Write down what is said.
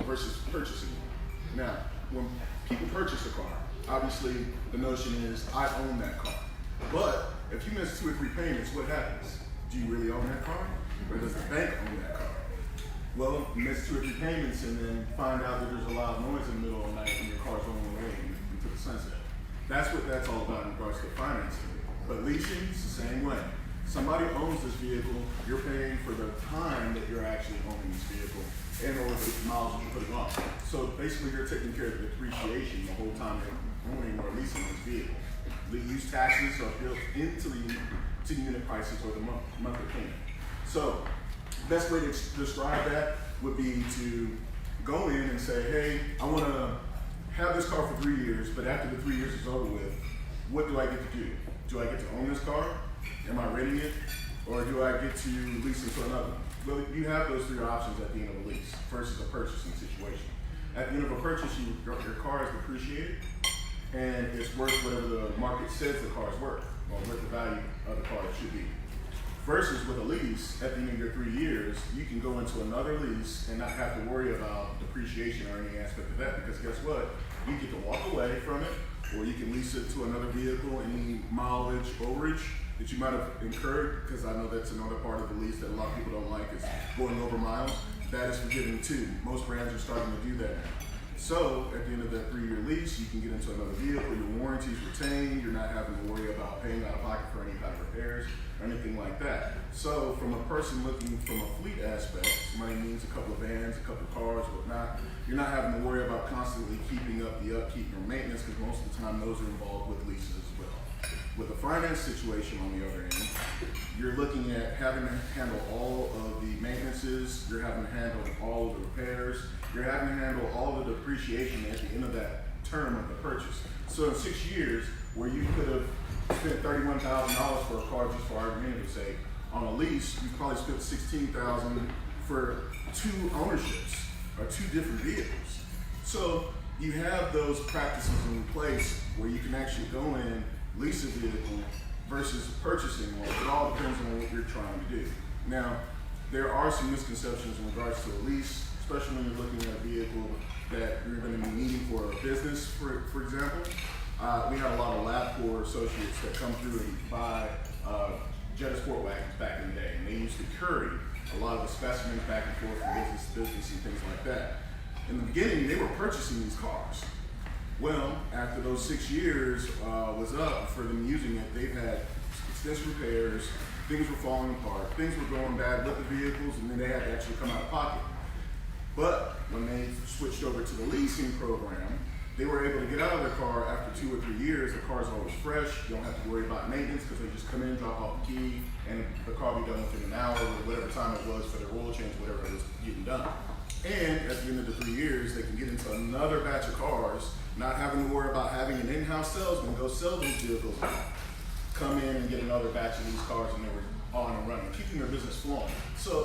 versus purchasing one. Now, when people purchase a car, obviously the notion is I own that car. But if you miss 2 or 3 payments, what happens? Do you really own that car? Or does the bank own that car? Well, you miss 2 or 3 payments and then find out that there's a loud noise in the middle of the night and your car's on the way into the sunset. That's what that's all about in regards to financing. But leasing is the same way. Somebody owns this vehicle, you're paying for the time that you're actually owning this vehicle and or the miles that you're putting on. So basically you're taking care of the depreciation the whole time you're owning or leasing this vehicle. The use taxes are built into the unit prices or the monthly payment. So best way to describe that would be to go in and say, hey, I want to have this car for 3 years, but after the 3 years is over with, what do I get to do? Do I get to own this car? Am I renting it? Or do I get to lease it to another? Well, you have those 3 options at the end of a lease versus a purchasing situation. At the end of a purchase, your car is depreciated and it's worth whatever the market says the car is worth, or what the value of the car should be. Versus with a lease, at the end of your 3 years, you can go into another lease and not have to worry about depreciation or any aspect of that, because guess what? You get to walk away from it, or you can lease it to another vehicle, any mileage, overage that you might have incurred, because I know that's another part of the lease that a lot of people don't like is going over miles. That is forgiven too. Most brands are starting to do that now. So at the end of that 3-year lease, you can get into another vehicle, your warranty's retained, you're not having to worry about paying out of pocket for any kind of repairs or anything like that. So from a person looking from a fleet aspect, somebody needs a couple of vans, a couple of cars, whatnot, you're not having to worry about constantly keeping up the upkeep or maintenance, because most of the time those are involved with leases as well. With a finance situation on the other end, you're looking at having to handle all of the maintenances, you're having to handle all of the repairs, you're having to handle all of the depreciation at the end of that term of the purchase. So in 6 years, where you could have spent $31,000 for a car, just for argumentative sake, on a lease, you probably spent $16,000 for 2 ownerships or 2 different vehicles. So you have those practices in place where you can actually go in, lease a vehicle versus purchasing one. It all depends on what you're trying to do. Now, there are some misconceptions in regards to a lease, especially when you're looking at a vehicle that you're going to be needing for a business, for example. We had a lot of LabCorp associates that come through and buy Jetta Sport wagons back in the day, and they used to carry a lot of the specimens back and forth from business to business and things like that. In the beginning, they were purchasing these cars. Well, after those 6 years was up for them using it, they've had extensive repairs, things were falling apart, things were going bad with the vehicles, and then they had to actually come out of pocket. But when they switched over to the leasing program, they were able to get out of their car after 2 or 3 years. The car's always fresh. You don't have to worry about maintenance, because they just come in, drop off the key, and the car will be done within an hour or whatever time it was for their oil change, whatever it was getting done. And at the end of the 3 years, they can get into another batch of cars, not having to worry about having an in-house salesman go sell these vehicles, come in and get another batch of these cars, and they were on and running, keeping their business flowing. So